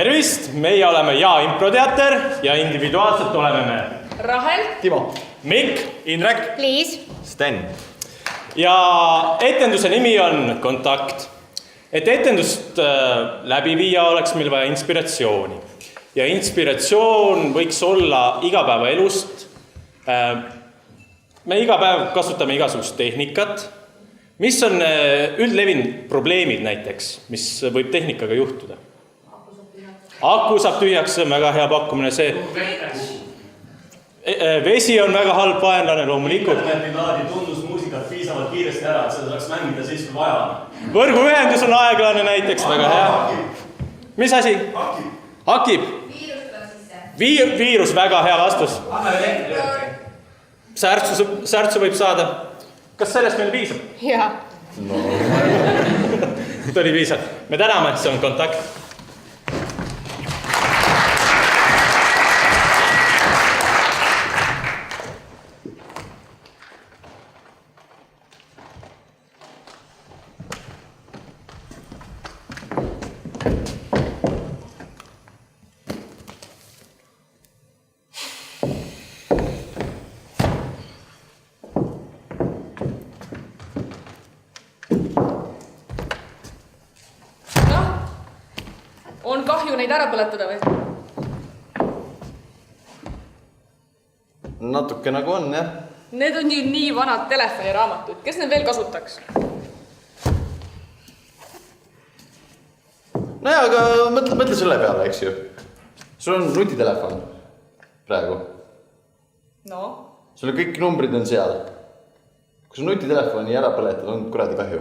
Tervist, meie oleme Improteater ja individuaalselt oleme me Rahel, Timo, Mikk, Indrek, Liis, Sten. Ja etenduse nimi on Kontakt. Et etendust läbi viia oleks meil vaja inspiratsiooni. Ja inspiratsioon võiks olla igapäevaelust. Me iga päev kasutame igasugust tehnikat. Mis on üldlevinud probleemid näiteks, mis võib tehnikaga juhtuda? Aku saab tühjaks, see on väga hea pakkumine. Vesi on väga halb vaenlane loomulikult. Internet-laadi tundusmuusikat piisavalt kiiresti ära, et seda saaks mängida siis, kui vaja. Võrguühendus on aeglane näiteks, väga hea. Mis asi? Hakib. Viirus, väga hea vastus. Särtsu võib saada. Kas sellest meil piisab? Jaa. Tuli piisab. Me täname, see on Kontakt. On kahju neid ära põletada või? Natuke nagu on, jah. Need on ju nii vanad telefoniraamatud. Kes need veel kasutaks? No jaa, aga mõtle selle peale, eks ju. Sul on nutitelefon praegu. No? Sul kõik numbrid on seal. Kui sa nutitelefoni ära põletad, on kuradi kahju.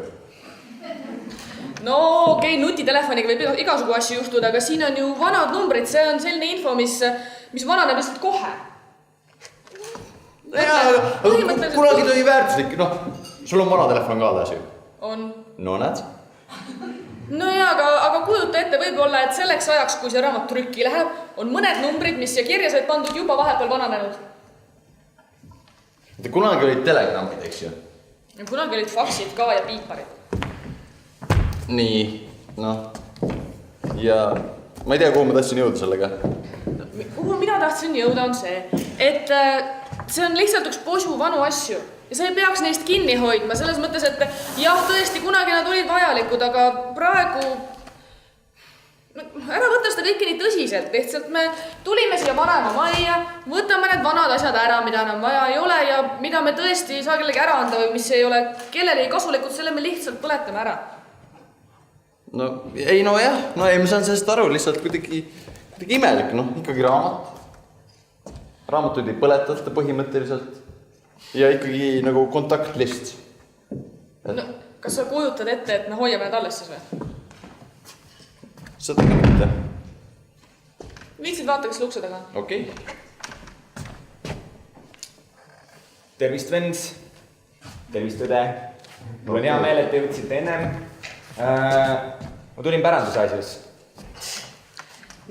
No okei, nutitelefoniga võib igasugu asju juhtuda, aga siin on ju vanad numbrid. See on selline info, mis vananeb lihtsalt kohe. Kunagi tõi väärtuslik, sul on vana telefon ka alles ju. On. No näed? No jaa, aga kujuta ette võib-olla, et selleks ajaks, kui see raamat trükki läheb, on mõned numbrid, mis siia kirja said pandud juba vahepeal vananenud. Kunagi olid telegrammid, eks ju? Ja kunagi olid faksid ka ja piiparid. Nii, ja ma ei tea, kuhu ma tahtsin jõuda sellega. Kuhu mina tahtsin jõuda on see, et see on lihtsalt üks posu vanu asju ja sa ei peaks neist kinni hoidma selles mõttes, et jah, tõesti, kunagi nad olid vajalikud, aga praegu ära võtta seda kõike nii tõsiselt, lihtsalt me tulime siia vanaema majja, võtame need vanad asjad ära, mida enam vaja ei ole ja mida me tõesti ei saa kellegi ära anda või mis ei ole kellele ei kasulikud, selle me lihtsalt põletame ära. Ei, ma saan sellest aru, lihtsalt kuidagi imelik, ikkagi raamat. Raamatuid ei põletata põhimõtteliselt ja ikkagi nagu kontaktlist. No, kas sa kujutad ette, et me hoiame need alles siis või? Seda ka mitte. Viitsid vaata, kas lukse taga? Okei. Tervist, Vens. Tervist, Õde. Mul on hea meel, et te jõudsite ennem. Ma tulin päranduse asjus.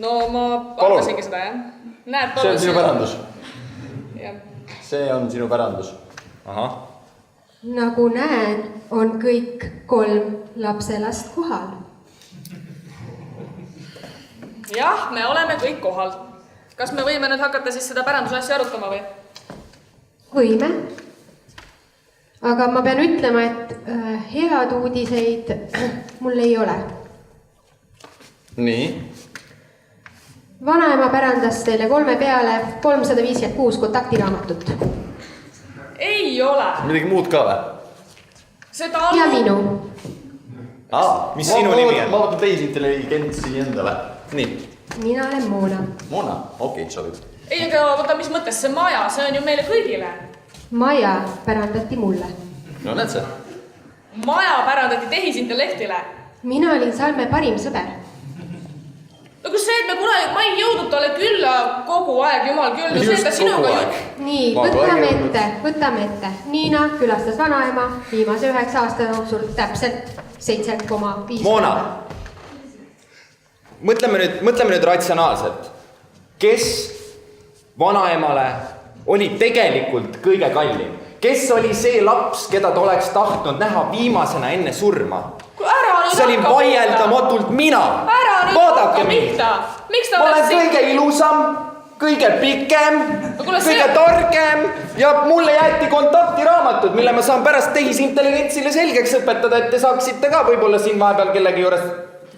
No ma arvasingi seda, jah. Näed, see on sinu pärandus. Jah. See on sinu pärandus. Ahah. Nagu näen, on kõik 3 lapselast kohal. Jah, me oleme kõik kohal. Kas me võime nüüd hakata siis seda päranduse asja arutama või? Võime. Aga ma pean ütlema, et head uudiseid mul ei ole. Nii? Vanaema pärandas teile 3 peale 356 kontaktiraamatut. Ei ole. Midagi muud ka või? Seda Ja minu. Mis sinu nimi on? Ma võtan teisi intelligentsi endale. Nii. Mina olen Moona. Moona? Okei, sobib. Ei, aga võta, mis mõttes see maja, see on ju meile kõigile. Maja pärandati mulle. No näed see? Maja pärandati tehisintellektile. Mina olin Salme parim sõber. No kus see, et ma ei jõudnud talle külla kogu aeg, jumal küll. Just kogu aeg. Nii, võtame ette. Niina külastas vanaema viimase 9 aasta jooksul täpselt 7,5. Moona, mõtleme nüüd ratsionaalselt. Kes vanaemale oli tegelikult kõige kallim? Kes oli see laps, keda ta oleks tahtnud näha viimasena enne surma? Kui ära nüüd see olin hakka vaieldamatult mina. Ära nüüd hakka pihta. Miks ta ma olen läks kõige ilusam, kõige pikem, kõige targem ja mulle jäeti kontaktiraamatud, mille ma saan pärast tehisintelligentsile selgeks õpetada, et te saaksite ka võib-olla siin vahepeal kellegi juures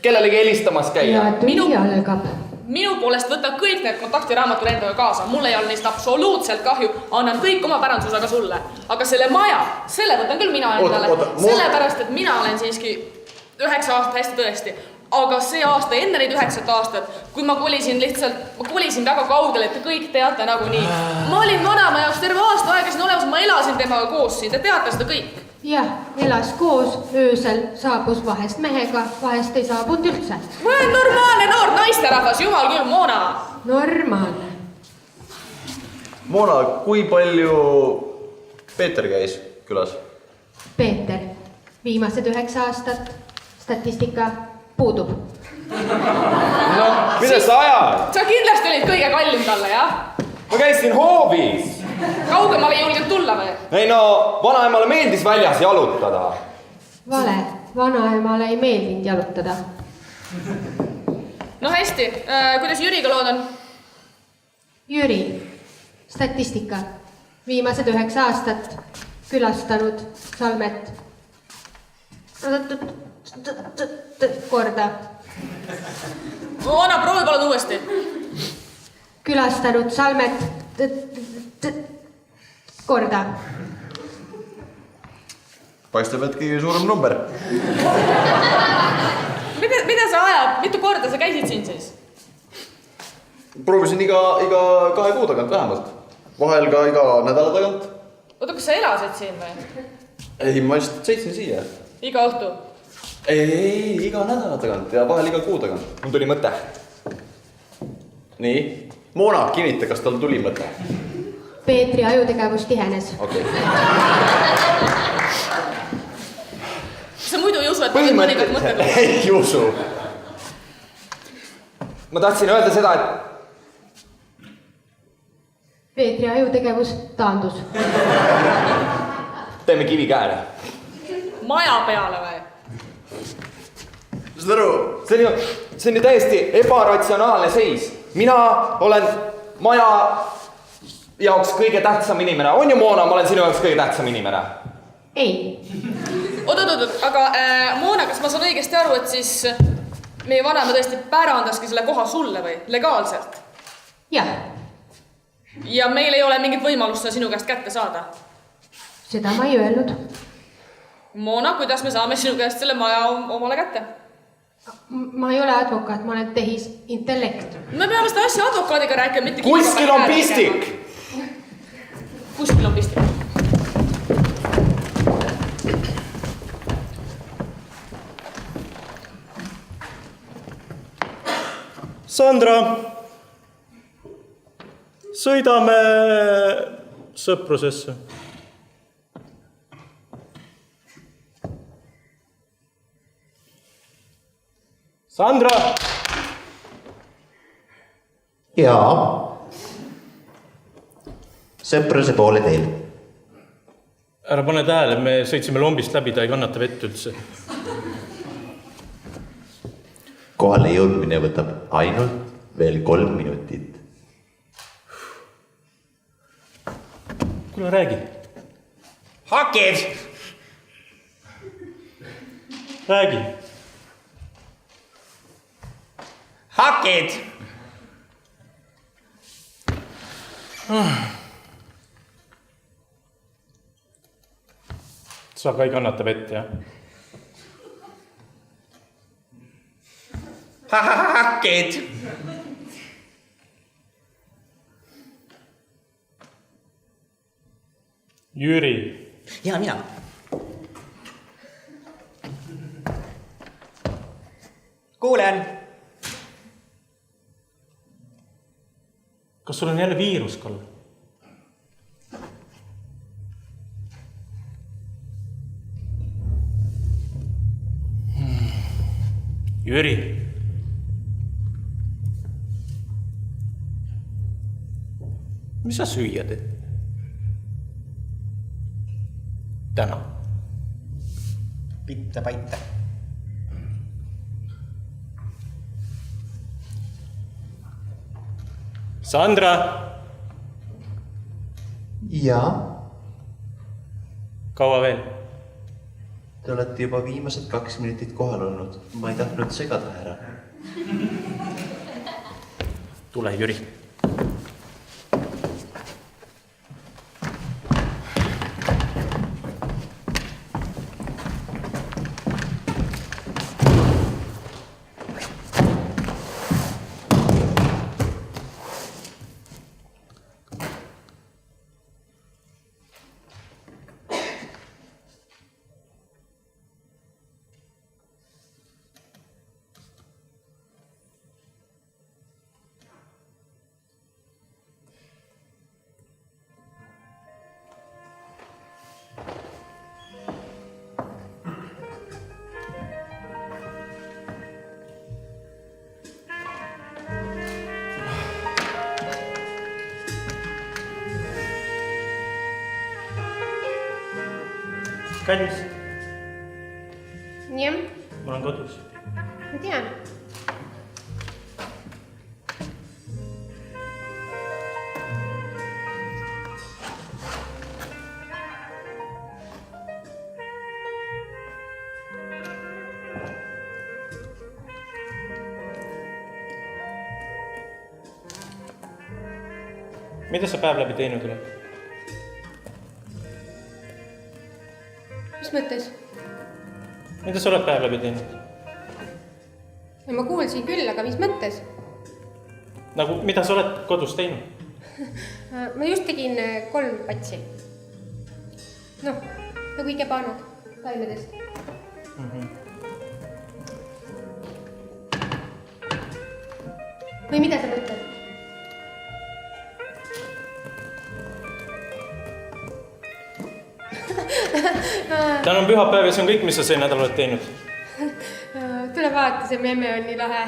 kellelegi helistamas käia. ja tuli algab. Minu poolest võta kõik need kontaktiraamatud endaga kaasa. Mul ei ole neist absoluutselt kahju. Annan kõik oma pärandsusega sulle. Aga selle maja, selle võtan küll mina endale. Sellepärast, et mina olen siiski 9 aastat hästi tõesti. Aga see aasta, enne neid 9 aastat, kui ma kolisin väga kaugele, et te kõik teate nagunii. Ma olin vanema jaoks terve aasta aega siin olemas, ma elasin temaga koos siin, te teate seda kõik. Jah, elas koos, öösel saabus vahest mehega, vahest ei saabunud üldse. Ma olen normaalne noor naisterahvas, jumal küll, Moona. Normaalne. Moona, kui palju Peeter käis külas? Peeter, viimased 9 aastat, statistika puudub. No, mida sa ajad? Sa kindlasti olid kõige kallim talle, jah? Ma käisin hoovis. Kaugemale ei julgenud tulla või? Ei no, vanaemale meeldis väljas jalutada. Vale, vanaemale ei meeldinud jalutada. No hästi, kuidas Jüriga lood on? Jüri, statistika, viimased 9 aastat, külastanud Salmet korda. Anna, proovi palun uuesti. Külastanud Salmet korda. Paistab, et kõige suurem number. Mida sa ajad? Mitu korda sa käisid siin siis? Proovisin iga 2 kuu tagant vähemalt. Vahel ka iga nädala tagant. Oota, kas sa elasid siin või? Ei, ma just sõitsin siia. Iga õhtu? Ei, iga nädala tagant ja vahel iga kuu tagant. Mul tuli mõte. Nii, Moona, kinnita, kas tal tuli mõte? Peetri ajutegevus tihenes. Okei. Sa muidu ei usu, et mõnikad mõtted? Ei usu. Ma tahtsin öelda seda, et Peetri ajutegevus taandus. teeme kivi käele. Maja peale või? Saad aru? See on ju täiesti ebaratsionaalne seis. Mina olen maja jaoks kõige tähtsam inimene. On ju, Moona, ma olen sinu jaoks kõige tähtsam inimene? Ei. Oot, aga Moona, kas ma saan õigesti aru, et siis meie vanema tõesti pärandaski selle koha sulle või? Legaalselt? Jah, Ja meil ei ole mingit võimalust seda sinu käest kätte saada? seda ma ei öelnud. Moona, kuidas me saame sinu käest selle maja omale kätte? Ma ei ole advokaat, ma olen tehisintellekt. Me peame seda asja advokaadiga rääkima, mitte... Kuskil on pistik! Kuskil on pistik. Sandra, sõidame sõprusesse. Sandra! Jaa. Sõpruse poole teel. Ära pane tähele, me sõitsime lombist läbi, ta ei kannata vett üldse. Kohale jõudmine võtab ainult veel 3 minutit. Kuule, räägi. Hakid! Räägi. Hakid! Sa ka ei kannata vett, jah? Hakid! Jüri. Ja mina. Kuulen. Kas sul on jälle viirus, Kalle? Jüri. Mis sa süüa teed? Täna. Pitta paita. Sandra, jaa, kaua veel? te olete juba viimased 2 minutit kohal olnud. Ma ei tahtnud segada ära. Tule, Jüri. Kallis, jah, ma olen kodus. ma tean. Mida sa päev läbi teinud oled? Mis mõttes? Mida sa oled päev läbi teinud? Ja ma kuulsin küll, aga mis mõttes? Nagu, mida sa oled kodus teinud? Ma just tegin 3 patsi. Noh, nagu ikepanud taimedest. Või mida sa mõtled? Täna on pühapäev ja see on kõik, mis sa see nädal oled teinud. Tule vaata, see memme on nii lahe.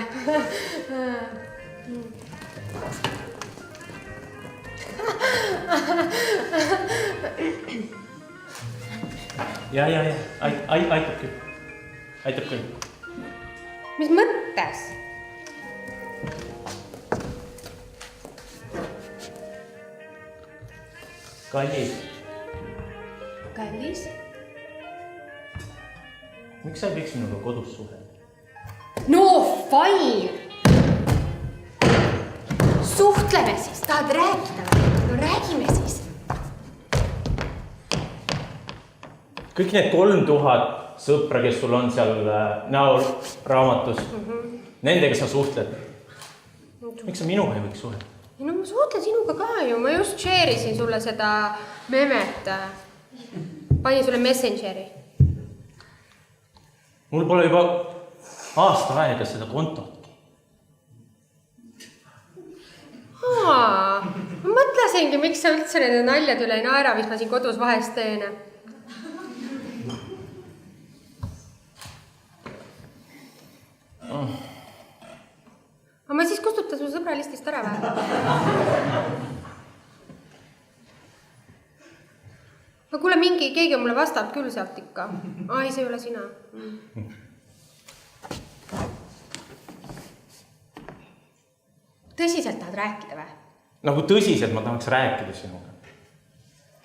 Ja, aitab küll. Aitab küll. Mis mõttes? Kallis, Kallis? miks sa ei võiks minuga kodus suhelda? No fine! Suhtleme siis, tahad rääkida või? No räägime siis. Kõik need 3000 sõpra, kes sul on seal näol raamatus, nendega sa suhtled. Miks sa minuga ei võiks suhelda? No ma suhtlen sinuga ka ju, ma just share'isin sulle seda memet. Panin sulle Messengeri. Mul pole juba aasta aega seda kontot. Ma mõtlesingi, miks sa üldse nende naljad üle ei naera, mis ma siin kodus vahest teen. Aga ma siis kustutan su sõbralistist ära või? No kuule, keegi mulle vastab küll sealt ikka. Ai, see ei ole sina. Tõsiselt tahad rääkida või? Nagu tõsiselt ma tahaks rääkida sinuga.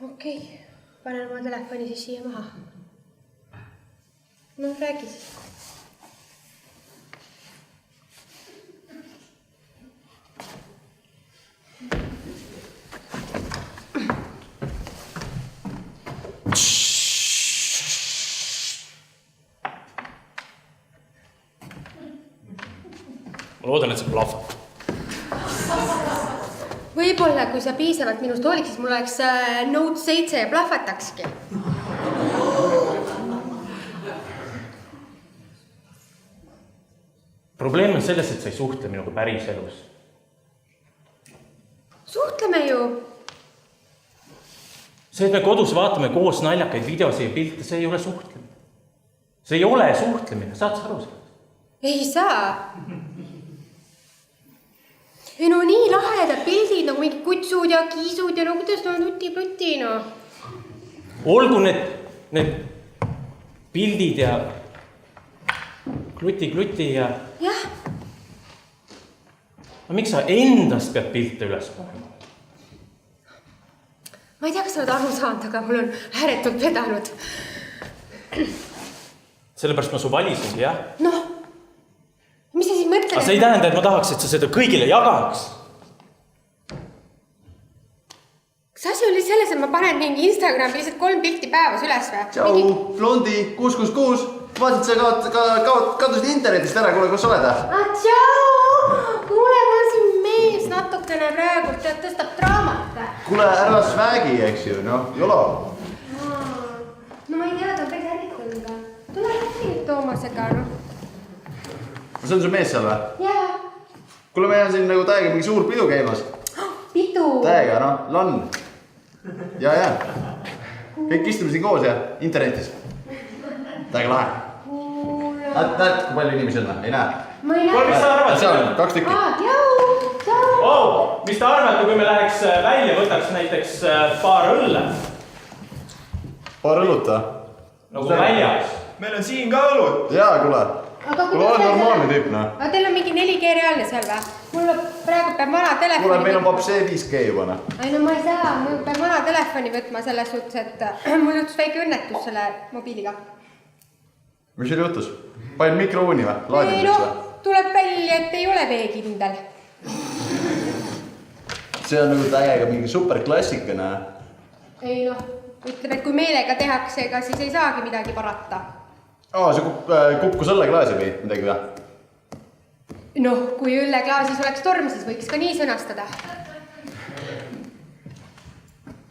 Okei, panen oma telefoni siis siia maha. No, räägi siis. Ma loodan, et see plahvab. Võib-olla, kui sa piisavalt minust hooliks, siis mul oleks Note 7 ja plahvatakski. Probleem on selles, et sa ei suhtle minuga päris elus. Suhtleme ju. See, et me kodus vaatame koos naljakaid videosi ja pilte, see ei ole suhtlemine. See ei ole suhtlemine, saad sa aru seda? Ei saa. Ei no nii lahedad pildid, nagu mingid kutsud ja kiisud ja no kuidas no nuti-pluti, no. Olgu need pildid ja kluti ja... Jah. miks sa endast pead pilte üles panema? Ma ei tea, kas sa oled aru saanud, aga mul on ääretult vedanud. Sellepärast ma su valisingi, jah? Noh, mis sa siis mõtled? Aga see ei tähenda, et ma tahaks, et sa seda kõigile jagaks. Kas asi oli selles, et ma panen mingi Instagrami lihtsalt 3 pilti päevas üles või? Tšau, Blondi 666. Vaatasid, sa kadusid internetist ära, kuule, kus sa oled? Tšau! Kuule, ma siin mees natukene praegu tõstab draamat. Kuule, ära svägi, eks ju, noh, jolo. No ma ei tea, ta on päris ärritunud. Tule äkki nüüd Toomasega, noh. See on su mees seal või? Jaa. Kuule, meil on siin nagu täiega mingi suur pidu käimas. Pidu. Täiega, noh, Lon. Ja. Kõik istume siin koos ja internetis. Täiega lahe. Näed, kui palju inimesi on? Ei näe? Ma ei näe. Mis sa arvad? Seal on 2 tükki. Mis te arvate, kui me läheks välja, võtaks näiteks paar õlle? Paar õlluta. Nagu väljas. Meil on siin ka õlut. Jaa, kuule. Kuule, on normaalne tüüp, noh. Aga teil on mingi 4G reaalne seal või? Mul praegu peab vana telefoni... Kuule, meil on papsee 5G juba, noh. Ai, no ma ei saa. Mul peab vana telefoni võtma selles suhtes, et mul juhtus väike õnnetus selle mobiiliga. Mis sul juhtus? Panin mikrouuni või? Ei Laadimiseks või? tuleb välja, et ei ole veekindel. See on nagu täiega mingi superklassikene. Ei noh, ütleb, et kui meelega tehakse, ega siis ei saagi midagi parata. See kukkus õlleklaasi või midagi või? Noh, kui õlleklaasis oleks torm, siis võiks ka nii sõnastada.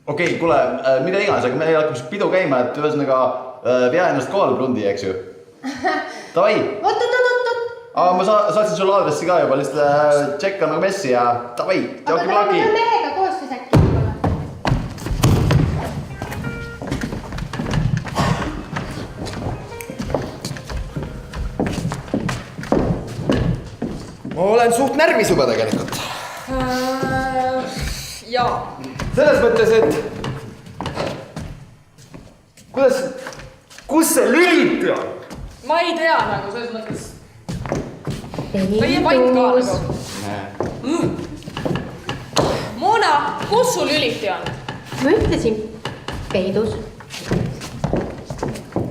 Okei, kuule, mida iganes, aga meil hakkab siis pidu käima, et ühesõnaga vea ennast kohale Blundi, eks ju? Tavai! Oot! Ma saatsin sulle aadressi ka juba, lihtsalt tšekka nagu messi ja tavai, tšauki plaki! Aga mehega koostöös äkki võib-olla. Ma olen suht närvis juba tegelikult. Jaa. Selles mõttes, et... Kus see lüliti on? Ma ei tea nagu selles mõttes. Teie paik ka nagu. Mona, kus sul lüliti on? Ma ütlesin, peidus.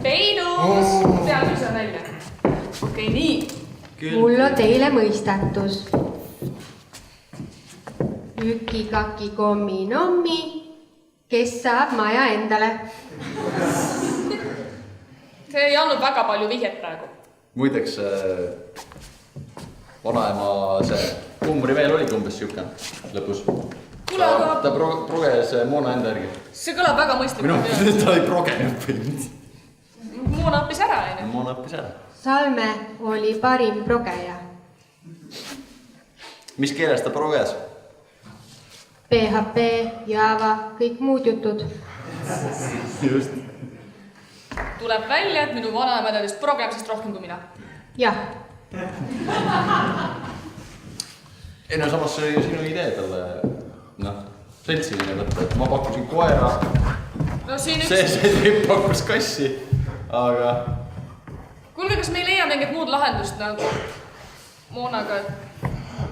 Peidus! Pean küsin välja. Okei, nii. Mul on teile mõistatus. Üki-kaki kommi-nommi, kes saab maja endale. See ei andnud väga palju vihjet praegu. Muideks, vanaema see kummuri veel oligi umbes siuke lõpus. Kuule, aga... Ta proges Moona enda järgi. See kõlab väga mõistlikult. Ta ei progenud põhinud. Moona õppis ära, aine. Moona õppis ära. Salme oli parim progeja. Mis keeles ta proges? PHP, Java, kõik muud jutud. Just. Tuleb välja, et minu vanaema teadis progemisest rohkem kui mina. Jah. Ei no samas see oli ju sinu idee talle, seltsiline võtta, et ma pakkusin koera. No siin üks... See tüüp pakkus kassi, aga... Kuulge, kas me ei leia mingit muud lahendust nagu Moonaga?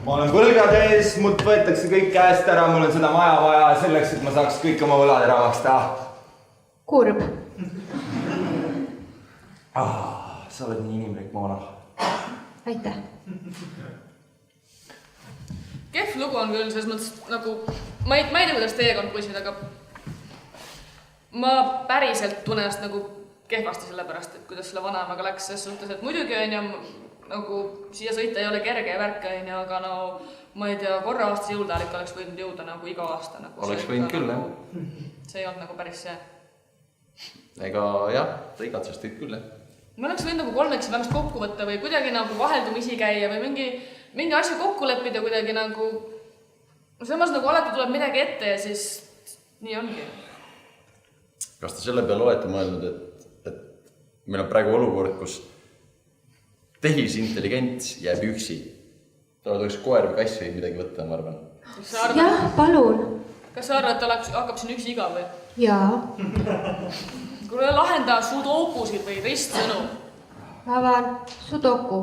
Ma olen võlgade ees, mult võetakse kõik käest ära, mul on seda maja vaja selleks, et ma saaks kõik oma võlad ära maksta. Kurb. Sa oled nii inimlik, Moona. Aitäh. Kehv lugu on küll, selles mõttes nagu... Ma ei tea, kuidas teie kond poisid, aga... Ma päriselt tunnen ennast nagu kehvasti sellepärast, et kuidas selle vanaemaga läks, ses suhtes, et muidugi on ju nagu siia sõita ei ole kerge värk, aga no ma ei tea, korra aastase jõuldaalik oleks võinud jõuda nagu iga aasta. Nagu oleks võinud küll, jah. See ei olnud nagu päris see. Ega jah, ta igatses teid küll, jah. Me oleks võinud nagu kolmeks vähemast kokku võtta või kuidagi nagu vaheldumisi käia või mingi asju kokku leppida kuidagi nagu... Samas nagu alati tuleb midagi ette ja siis nii ongi. Kas te selle peale olete mõelnud, et meil on praegu olukord, kus tehisintelligents jääb üksi? Tal oleks koer või kass või midagi võtta, ma arvan. Jah, palun. Kas sa arvad, et hakkab siin üksi iga või? Jaa. Kuule, lahenda sudokusid või ristsõnu. Avan sudoku.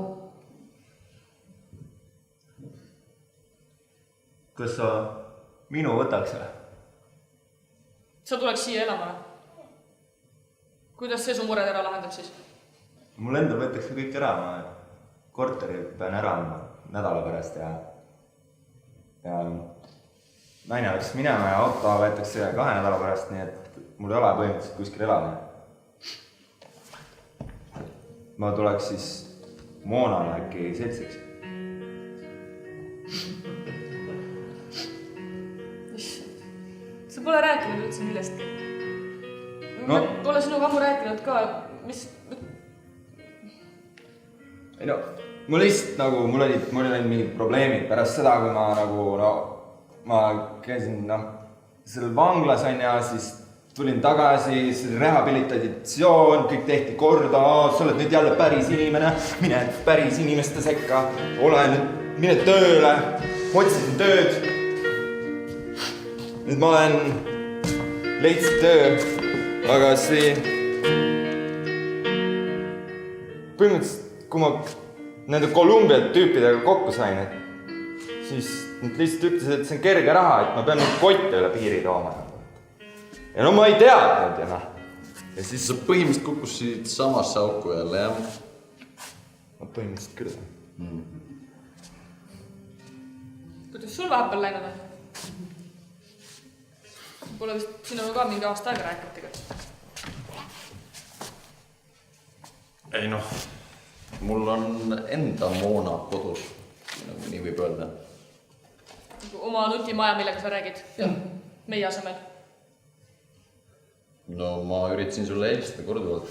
kas sa minu võtaks või? Sa tuleks siia elama. Kuidas see su mured ära lahendab siis? Mul endal võetakse kõik ära, ma korteri pean ära andma nädala pärast ja naine läks minema ja auto võetakse 2 nädala pärast, nii et mul ei ole põhimõtteliselt kuskil elada. Ma tuleks siis Moonale äkki seltsiks. Sa pole rääkinud üldse millestki. No. Pole sinuga ammu rääkinud ka, mis... Ei no, mul lihtsalt nagu, mul olid mingid probleemid pärast seda, kui ma käisin seal vanglas ja siis tulin tagasi, rehabilitatsioon, kõik tehti korda, sa oled nüüd jälle päris inimene, mine päris inimeste sekka, mine tööle, otsisin tööd. Nüüd ma leidsin töö, aga põhimõtteliselt, kui ma nende Kolumbia tüüpidega kokku sain, siis nad lihtsalt ütlesid, et see on kerge raha, et ma pean nüüd kotte üle piiri tooma. Ja no ma ei teadnud ja noh. Ja siis sa põhimõtteliselt kukkusid samasse auku jälle, jah? Ma põhimõtteliselt küll. Kuidas sul vahepeal läinud on? Pole vist sinuga ka mingi aasta aega rääkinud tegelikult. Ei noh. Mul on enda Moona kodus, nagu nii võib öelda. Oma nutimaja, millega sa räägid meie asemel. No ma üritasin sulle helistada korduvalt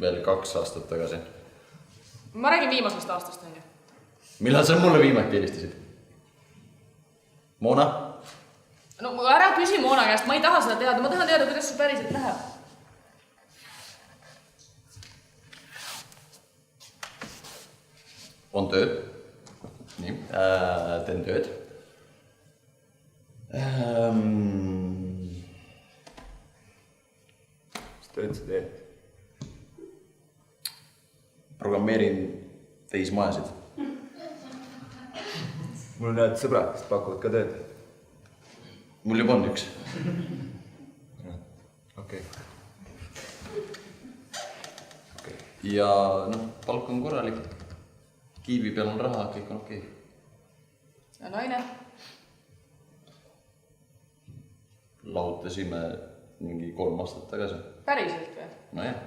veel 2 aastat tagasi. Ma räägin viimasest aastast, on ju. Millal sa mulle viimati helistasid? Moona? No ära küsi Moona käest, ma ei taha seda teada, ma tahan teada, kuidas sul päriselt läheb. On tööd. Nii, teen tööd. Mis tööd sa teed? Programmeerin tehismajasid. Mul on need sõbrad, kes pakuvad ka tööd. Mul juba on üks. Okei. Ja noh, palk on korralik. Kiivi peal on raha, kõik on okei. Ja naine? Lahutasime mingi 3 aastat tagasi. Päriselt või? No jah.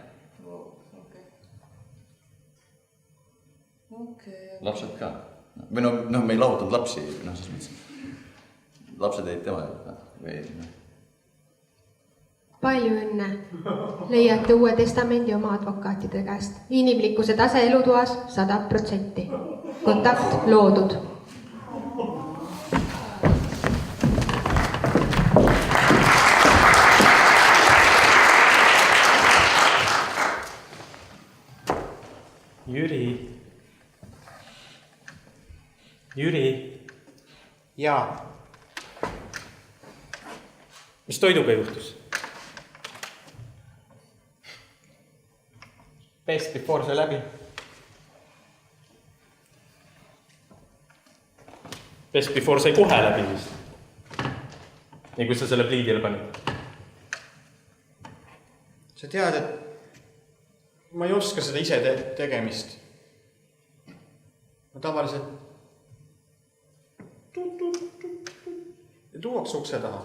Okei. Lapsed ka. Või no, me ei lahutanud lapsi, noh, siis mõtlesin. Lapsed jäid tema või Palju õnne. Leiate Uue Testamendi oma advokaatide käest. Inimlikkuse tase elutoas 100%. Kontakt loodud. Jüri. Jaa. Mis toiduga juhtus? Best before see läbi. Best before sai kohe läbi vist. Nii kui sa selle pliidile panid. Sa tead, et ma ei oska seda ise tegemist. Ma tavaliselt ja tuuaks ukse taha.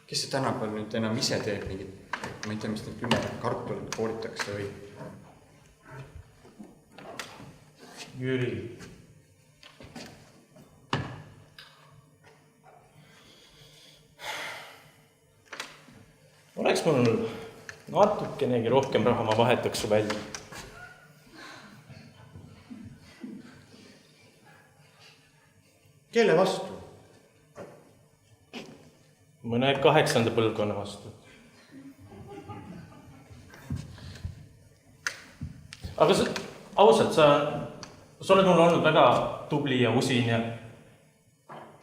Kes see tänapäeval nüüd enam ise teeb mingit, ma ei tea, mis need pimedad kartulid kooritakse või? Jüri. Oleks mul natukenegi rohkem raha, ma vahetaks su välja. Kelle vastu? Mõne 8. põlvkonna vastu. Aga ausalt, sa oled mul olnud väga tubli ja usin ja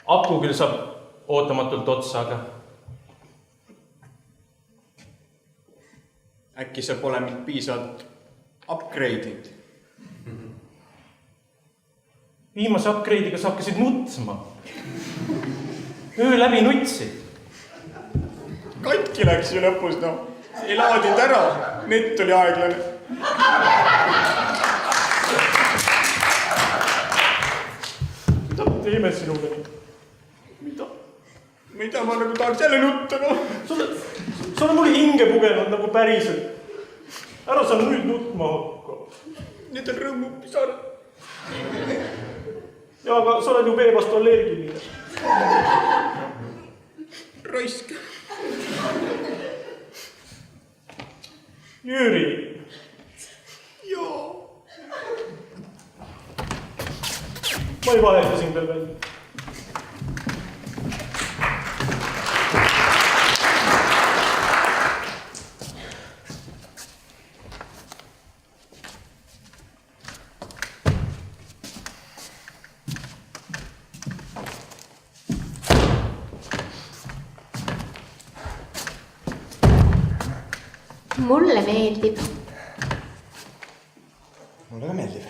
aku küll saab ootamatult otsa, aga Äkki sa pole mind piisavalt upgrade'inud? Viimase upgrade'iga sa hakkasid nutma. Öö läbi nutsid. Katki läks ju lõpus, no. Ei laadinud ära, net oli aeglane. Mida me teeme sinule? Mida ma nagu tahaks jälle nutta, no? Sa oled mul hinge pugenud nagu päriselt. Ära sa nüüd nutma hakka. Need on rõõmupisarad. Ja, aga sa oled ju vee vastu allergiline. Raisk. Jüri. Joo. Ma ei vaheta sind veel välja. Mulle meeldib. Mulle ka meeldib.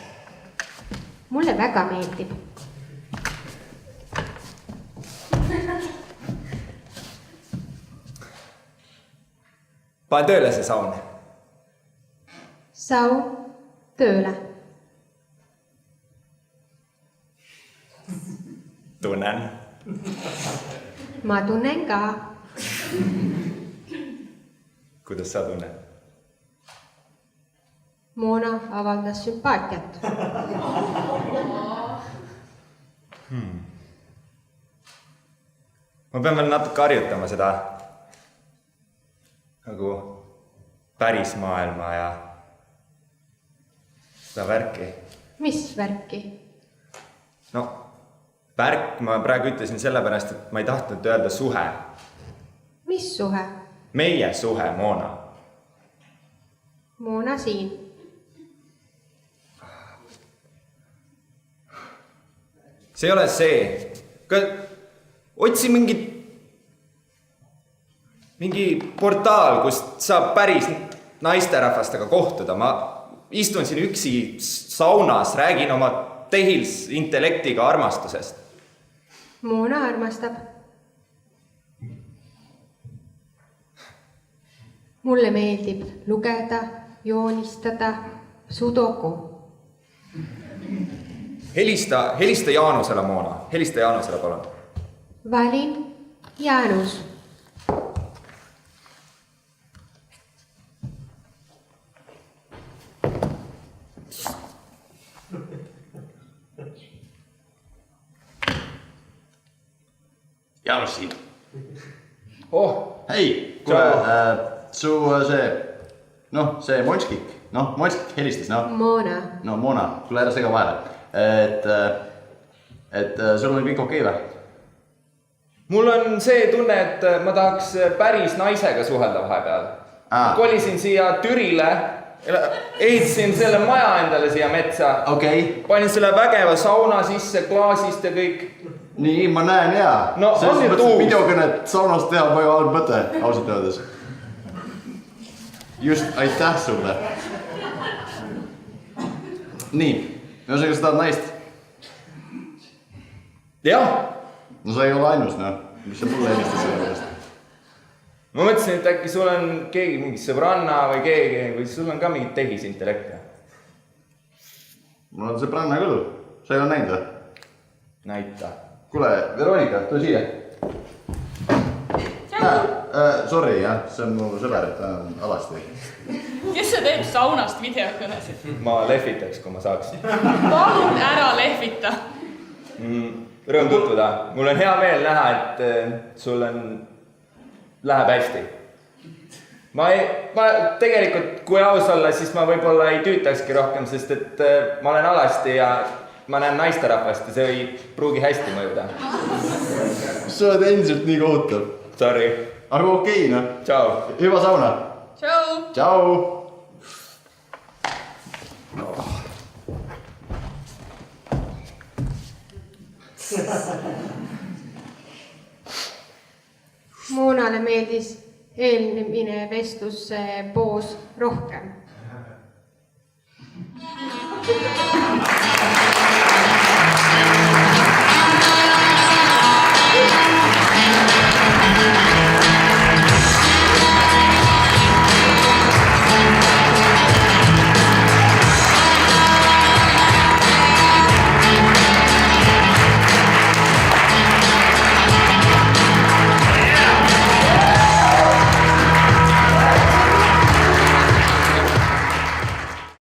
Mulle väga meeldib. Panen tööle see saun. Saun tööle. Tunnen. Ma tunnen ka. Kuidas sa tunned? Moona avaldas sümpaatiat. Ma pean veel natuke harjutama seda nagu päris maailma ja seda värki. Mis värki? No, värk ma praegu ütlesin sellepärast, et ma ei tahtnud öelda suhe. Mis suhe? Meie suhe, Moona. Moona siin. See ei ole see. Otsi mingi portaal, kust saab päris naisterahvastega kohtuda. Ma istun siin üksi saunas, räägin oma tehisintellektiga armastusest. Moona armastab. Mulle meeldib lugeda, joonistada, sudoku. Helista Jaanusele, Moona. Helista Jaanusele, palun. Valin Jaanus. Jaanus siin. Oh, Hei, kuule, su see, noh, see Monskik, Monskik helistas, Moona. No Moona, kuule ära sega vahele. Et sul on kõik okei või? Mul on see tunne, et ma tahaks päris naisega suhelda vahepeal. Kolisin siia Türile, ehitasin selle maja endale siia metsa. Okei. Panin selle vägeva sauna sisse, klaasist ja kõik. Nii, ma näen hea. No, on nüüd uus. Videokõnet saunast teha väga halb mõte, ausalt öeldes. Just, aitäh sulle. Nii, ühesõnaga sa tahad naist? Jah. No sa ei ole ainus, mis sa mulle helistas selle pärast. Ma mõtlesin, et äkki sul on keegi, mingi sõbranna või keegi, või sul on ka mingit tehisintellekti. Mul on sõbranna küll. Sa ei ole näinud või? Näita. Kuule, Veronika, tule siia. Sorry, jah, see on mu sõber, et ta on alasti. Kes see teeb saunast videokõnesid? Ma lehvitaks, kui ma saaksin. Palun ära lehvita. Rõõm tutvuda. Mul on hea meel näha, et sul läheb hästi. Ma tegelikult, kui aus olla, siis ma võib-olla ei tüütakski rohkem, sest et ma olen alasti ja ma näen naisterahvast ja see ei pruugi hästi mõjuda. Sa oled endiselt nii kohutav. Sorry. Aga okei, Tšau. Hüva sauna. Tšau. Tšau. Moonale meeldis eelmine vestluse poos rohkem.